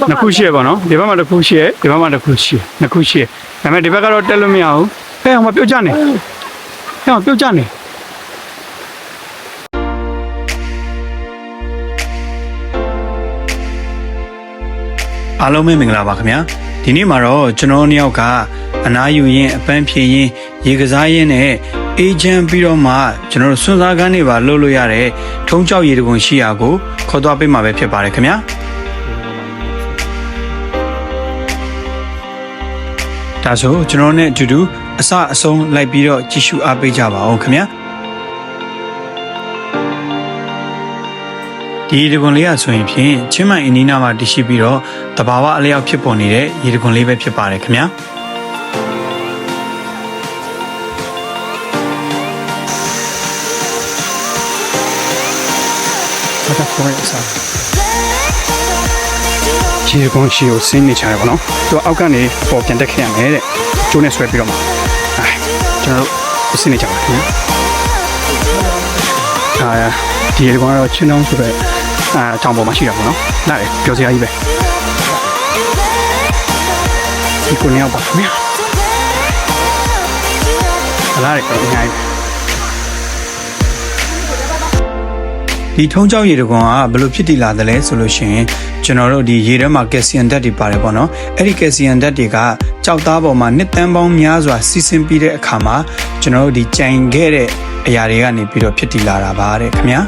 နှစ်ခုရှိရပါတော့ဒီဘက်မှာတစ်ခုရှိရဒီဘက်မှာတစ်ခုရှိရနှစ်ခုရှိရဒါပေမဲ့ဒီဘက်ကတော့တက်လို့မရဘူးဟဲ့ဟိုမှာပြုတ်ကြနေဟဲ့ပြုတ်ကြနေအားလုံးပဲမင်္ဂလာပါခင်ဗျာဒီနေ့မှာတော့ကျွန်တော်နှစ်ယောက်ကအနားယူရင်းအပန်းဖြေရင်းရေကစားရင်းနဲ့အေဂျင့်ပြီးတော့မှကျွန်တော်တို့စွန့်စားကန်းတွေပါလှုပ်လို့ရတဲ့ထုံးကြောက်ရေတကွန်ရှိရာကိုခေါ်သွားပေးမှာပဲဖြစ်ပါတယ်ခင်ဗျာဒါဆိုကျွန်တော်နဲ့အတူတူအစအဆုံးလိုက်ပြီးတော့ကြည့်ရှုအားပေးကြပါအောင်ခင်ဗျာဒီရေတကွန်လေးကဆိုရင်ဖြင့်ချင်းမိုင်အနီးနားမှာတရှိပြီးတော့တဘာဝအလျောက်ဖြစ်ပေါ်နေတဲ့ရေတကွန်လေးပဲဖြစ်ပါတယ်ခင်ဗျာဘာသာခေါ်ရစားရေကွန်ရှိကိုဆင်းနေချရတယ်ပေါ့နော်သူအောက်ကနေပေါ်ပြန်တက်ခဲ့ရမယ်တဲ့ကျိုးနဲ့ဆွဲပြီးတော့မှကျွန်တော်တို့ဆင်းနေကြပါခင်ဗျာဒီရေကွန်ကတော့ချင်းတောင်းဆိုတဲ့တောင်ပေါ်မှာရှိတာပေါ့နော်နားလေပြောစရာကြီးပဲဒီကိုနေအောင်ပါခင်ဗျာလာရတယ်အများကြီးဒီထုံးကြောက်ရေတကွန်ကဘယ်လိုဖြစ်တည်လာသလဲဆိုလို့ရှိရင်ကျွန်တော်တို့ဒီရေထဲမှာကယ်လ်ဆီယမ်ဓာတ်တွေပါတယ်ပေါ့နော်အဲ့ဒီကယ်လ်ဆီယမ်ဓာတ်တွေကကြောက်သားပေါ်မှာနှစ်တန်းပေါင်းများစွာစီးဆင်းပြီးတဲ့အခါမှာကျွန်တော်တို့ဒီကြိုင်ခဲ့တဲ့အရာတွေကနေပြီးတော့ဖြစ်တည်လာတာပါတဲ့ခင်ဗျာ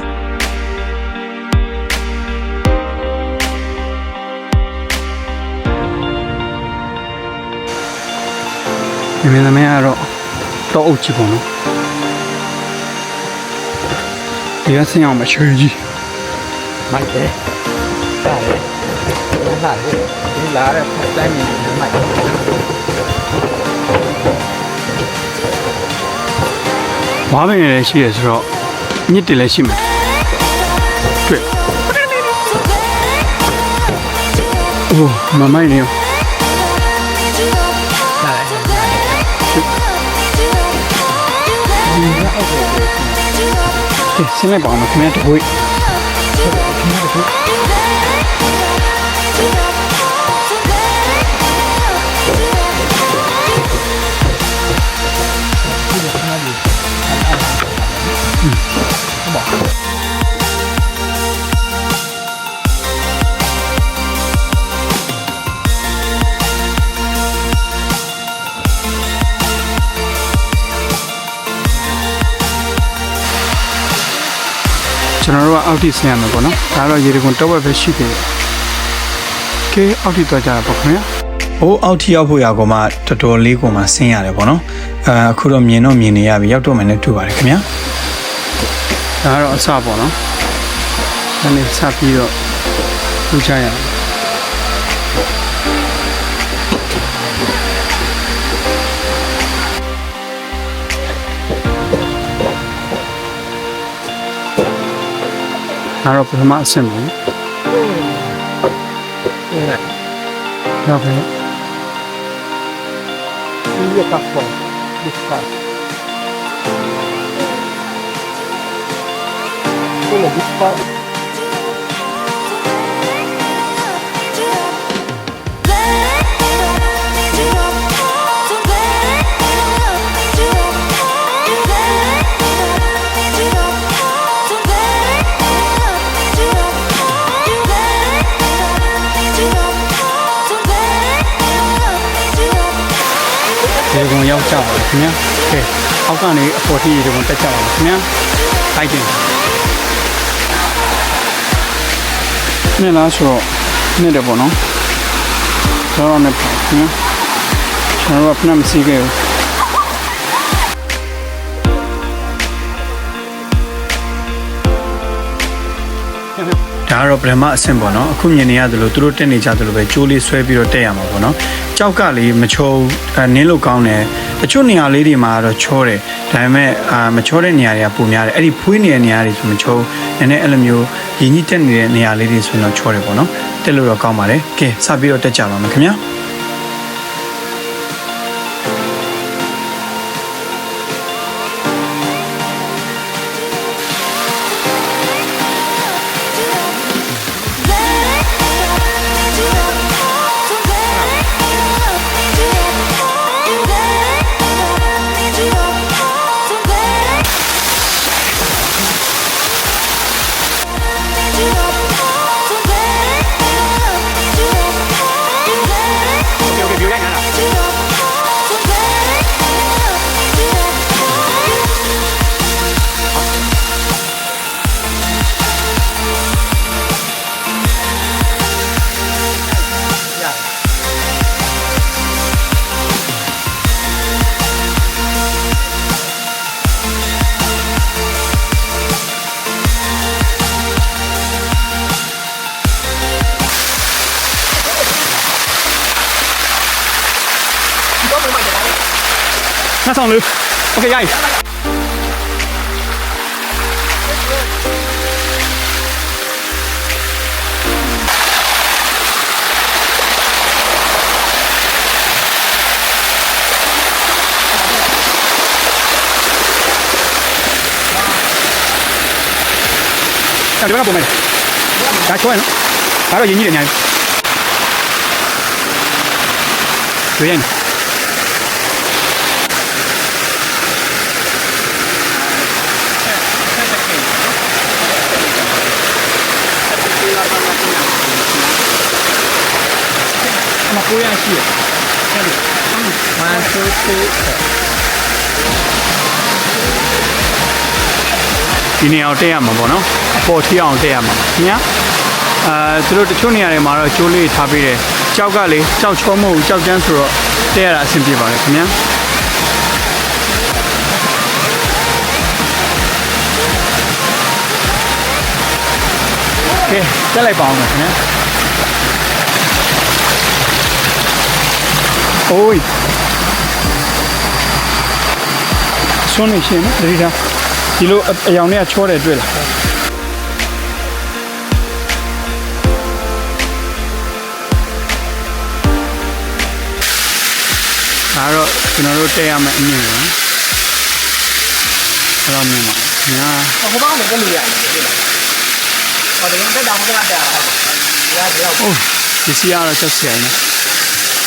ဒီမင်းသမီးကတော့တော့အုပ်ချပေါ့နော်ဒီကဆင်းအောင်မချွေးကြီးမိုက်တယ်တားတယ်လာတယ်ဒီလာတဲ့တိုင်းမြင်နေမိုက်ဘာပဲနေလဲရှိရဆိုတော့ညစ်တယ်လည်းရှိမှာတွေ့အိုးမမိုက်နေရောဆင်းလိုက်ပါအောင်ခင်ဗျာတပွေးကျွန်တော်တို့ကအောက်ထိဆင်းရမှာပေါ့နော်ဒါတော့ရေတကွန်တော့ပဲရှိသေးတယ်ကဲအောက်ထိသွားကြတာပေါ့ခင်ဗျာ။အိုးအောက်ထိရောက်ဖို့ရကောင်မှတော်တော်လေးကိုမှဆင်းရတယ်ပေါ့နော်။အခုတော့မြင်တော့မြင်နေရပြီရောက်တော့မှလည်းတွေ့ပါတယ်ခင်ဗျာ။ဒါကတော့အစပေါ့နော်။ဒါနဲ့ဆက်ပြီးတော့ထူချရအောင်။ဒါတော့ပထမအဆင့်ပေါ့။ဟုတ်ကဲ့။ဒီကပ်ပေါ်ဒီကပ်ကိုလည်းဒီကပ်ရေကွန်ရောက်ကြပါခင်ဗျာကဲအောက်ကနေအပေါ်ထိရေကွန်တက်ကြပါခင်ဗျာအိုက်တင်နဲ့လားဆိုတော့နဲ့တယ်ပေါ့နော်တော့နဲ့ပါခင်ဗျာကျွန်တော်ကဖနမစီခဲ့ဘူးဒါကတော့ပထမအဆင့်ပေါ့နော်အခုမြင်နေရတယ်လို့သူတို့တက်နေကြတယ်လို့ပဲကြိုးလေးဆွဲပြီးတော့တက်ရမှာပေါ့နော်ကြောက်ကလေးမချိုးနင်းလို့ကောင်းတယ်တချို့နေရာလေးတွေမှာတော့ချောတယ်ဒါပေမဲ့မချောတဲ့နေရာတွေကပုံများတယ်အဲ့ဒီဖွေးနေတဲ့နေရာတွေဆိုမချိုးနည်းနည်းအဲ့လိုမျိုးရင်းကြီးတက်နေတဲ့နေရာလေးတွေဆိုရင်တော့ချောတယ်ပေါ့နော်တက်လို့တော့ကောင်းပါတယ်ကဲစပြီးတော့တက်ကြပါမယ်ခင်ဗျာ နှစ်ဆောင်လေးโอเคရိုက်ဒီဘက်ကပုံမယ်ဒါချွဲနော်ဒါတော့ရင်းကြီးတယ်အများကြီးတွေ့ရင်မကိုရရှိတယ်မန်ဆူဆူဒီနေရာကိုတက်ရမှာပေါ့နော်အပေါ်ထီအောင်တက်ရမှာခင်ဗျာသူတို့တချို့နေရာတွေမှာတော့ကျိုးလေးထားပေးတယ်ကြောက်ကလေကြောက်ချောမဟုတ်ကြောက်ကျန်းဆိုတော့တက်ရတာအဆင်ပြေပါတယ်ခင်ဗျာကဲတက်လိုက်ပါအောင်ခင်ဗျာအိုးဆွမ်းနေရှင်နော်တတိထားဒီလိုအယောင်တွေကချောတယ်တွေ့လားဒါတော့ကျွန်တော်တို့တက်ရမယ့်အမြင့်ပါဘယ်လိုမြင်မှာညာ ဟိုဘက်ကလည်းလူရတယ်ဟောဒီတက်တောင်ကတာရတယ် အိုးဒီစီကတော့ချက်စရာနေ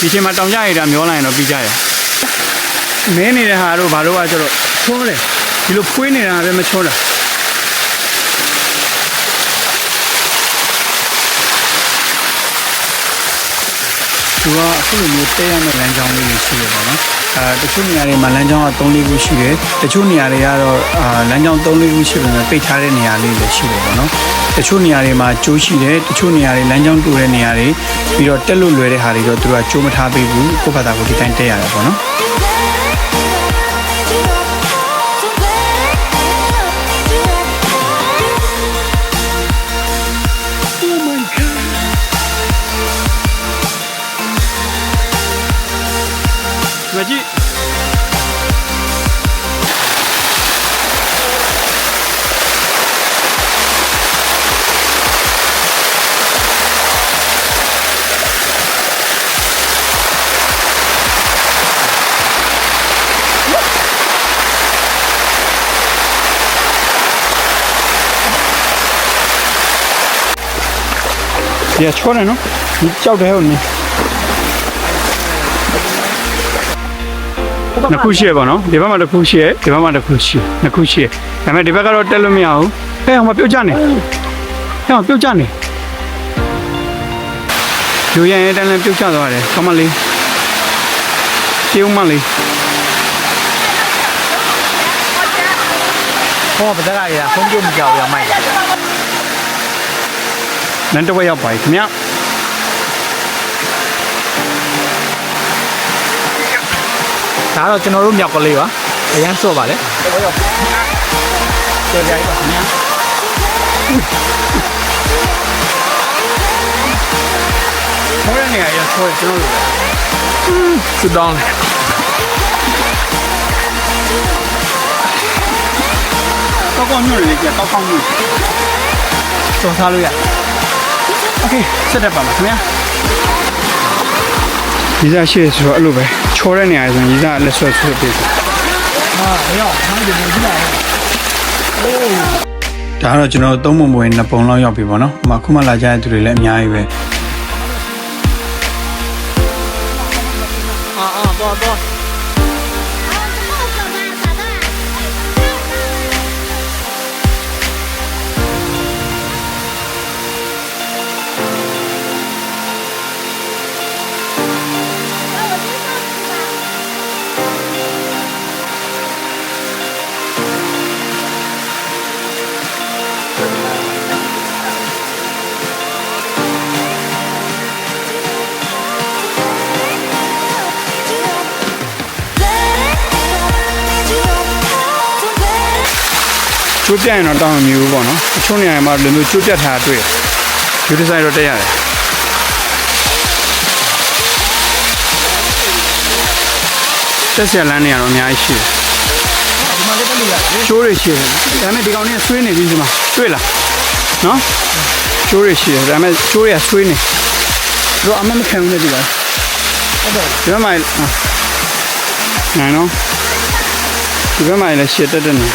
ဒီချိန်မှာတောင်ကြရတာမျောလိုက်ရင်တော့ပြီးကြရမင်းနေတဲ့ဟာတို့ဘာလို့ကကျတော့ချောတယ်ဒီလိုဖွေးနေတာပဲမချောတာသူကအခုလိုမျိုးတဲရမယ့်လမ်းကြောင်းလေးတွေရှိရပါတော့တချို့နေရာတွေမှာလမ်းကြောင်းက3-4ခုရှိတယ်တချို့နေရာတွေကတော့လမ်းကြောင်း3-4ခုရှိပေမဲ့ပိတ်ထားတဲ့နေရာလေးတွေရှိတယ်ပေါ့နော်တချို့နေရာတွေမှာကျိုးရှိတယ်တချို့နေရာတွေလမ်းကြောင်းတူတဲ့နေရာတွေပြီးတော့တက်လို့လွယ်တဲ့ဟာတွေတော့သူကကျိုးမထားပေးဘူးကိုယ့်ဘာသာကိုဒီတိုင်းတက်ရတယ်ပေါ့နော်မကြည့်ဒီချောနေနော်ဒီကြောက်တယ်ဟုတ်နေနှစ်ခုရှိရပါတော့ဒီဘက်မှာတစ်ခုရှိရဒီဘက်မှာတစ်ခုရှိနှစ်ခုရှိရဒါပေမဲ့ဒီဘက်ကတော့တက်လို့မရဘူးဟဲ့အောင်မပြုတ်ကြနေဟဲ့အောင်ပြုတ်ကြနေယူရရင်တန်းလန်းပြုတ်ကြသွားတယ်ကမလေးပြေဦးမလေးဟောပဒကရဖုန်းကြည့်မကြောက်ရမိုက်လမ်းတစ်ဝက်ရောက်ပါပြီခင်ဗျာဒါတော့ကျွန်တော်တို့မြောက်ကလေးပါအရန်စော့ပါလေကျေကြိုက်ပါခင်ဗျာခေါ်ရနေရဆိုကျွန်တော်တို့စစ်တောင်းတော့ညွန့်လေးကြတော့ကောင်းမှုစောထားလို့ရโอเคဆက်တက်ပါမယ်ခင်ဗျာဒီစားရှိဆိုတော့အဲ့လိုပဲချောတဲ့နေရာဆိုရင်ဒီစားလက်ဆွဲဆွဲပေးတယ်ဟာရောဟာဒီလိုကြည့်လိုက်အိုးဒါကတော့ကျွန်တော်သုံးပုံပွင့်2ပုံလောက်ရောက်ပြီပေါ့နော်။ခုမှလာကြတဲ့သူတွေလည်းအများကြီးပဲတော့ကျိုးပြရင်တော့တောင်းမမျိုးပေါ့နော်အချို့နေရာမှာလည်းမျိုးကျိုးပြတ်ထားတွေ့ယူဒီဇိုင်းတော့တက်ရတယ် တက်ဆက်လန်းနေရတော့အများကြီးရှိတယ် ဒီမှာလည်းတက်လို့ရတယ် ချိုးတွေရှိတယ်ဒါပေမဲ့ဒီကောင်တွေကဆွေးနေပြီဒီမှာတွေ့လားနော်ချိုးတွေရှိတယ်ဒါပေမဲ့ချိုးတွေကဆွေးနေတို့အမမခံဘူးလေဒီပါ ဟုတ်တယ် ဒီဘက်မှာနိုင်နော်ဒီဘက်မှာလည်းရှစ်တက်တက်နေ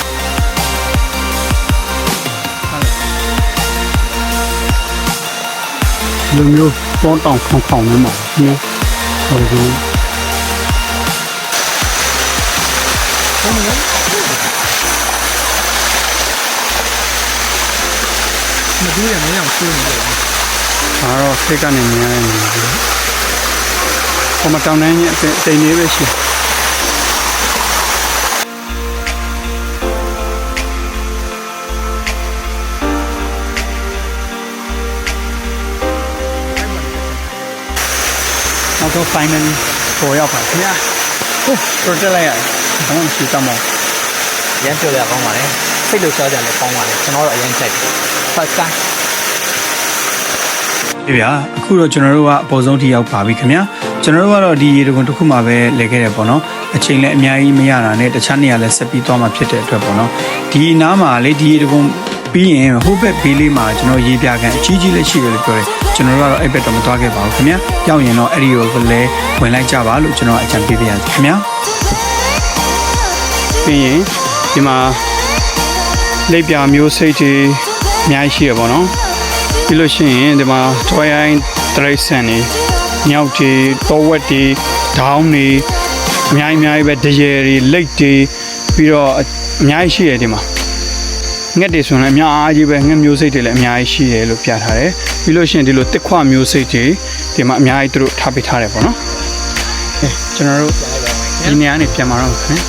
လူမျိုးပေါတောင်ခေါင်ခေါင်နေမှာနော်ဟုတ်ကဲ့ မတူးရမင်းအောင်ဆွေးနေတယ် ဒါတော့ဖိတ်ကနေများနေတယ်ဟိုမှာတောင်းနေရင်တိမ်နေပဲရှိနောက်တော့ finally ပေါ်ရောက်ပါခင်ဗျာဟုတ်တော်တက်လိုက်ရတယ်ဘာမှမရှိတော့မဟုတ် ရမ်းပြောရကောင်းပါလေစိတ်လို့ရှားကြလည်းကောင်းပါလေကျွန်တော်တော့အရင်ကြိုက်တယ်ဖတ်စား ပြီဗျာအခုတော့ကျွန်တော်တို့ကအပေါ်ဆုံးထိရောက်ပါပြီခင်ဗျာကျွန်တော်တို့ကတော့ဒီရေတခွန်တစ်ခုမှပဲလဲခဲ့တယ်ပေါ့နော်အချိန်လည်းအများကြီးမရတာနဲ့တခြားနေရာလည်းဆက်ပြီးသွားမှာဖြစ်တဲ့အတွက်ပေါ့နော်ဒီနားမှာလေဒီရေတခွန်ပြီးရင်ဟိုဘက်ဘေးလေးမှာကျွန်တော်ရေပြကန်အကြီးကြီးလည်းရှိတယ်လို့ပြောတယ်ကျွန်တော်တို့ကတော့အဲ့ဘက်တော့မသွားခဲ့ပါဘူးခင်ဗျာကြောက်ရင်တော့အဲ့ဒီကိုလည်းဝင်လိုက်ကြပါလို့ကျွန်တော်အကြံပေးပါရစေခင်ဗျာပြီးရင်ဒီမှာလက်ပြမျိုးစိတ်တွေအများကြီးရှိရပါတော့ပြီးလို့ရှိရင်ဒီမှာတွိုင်းရိုင်းတရိတ်ဆန်နေမြောက်တွေတောဝက်တွေဒေါင်းတွေအများကြီးပဲဒရဲတွေလိတ်တွေပြီးတော့အများကြီးရှိတယ်ဒီမှာငှက်တွေဆိုရင်လည်းအများကြီးပဲငှက်မျိုးစိတ်တွေလည်းအများကြီးရှိတယ်လို့ပြထားတယ်ပြီးလို့ရှိရင်ဒီလိုတစ်ခွမျိုးစိတ်တွေဒီမှာအများကြီးသူတို့ထားပေးထားတယ်ပေါ့နော်ကျွန်တော်တို့ဒီနေရာနေပြန်มาတော့ခင်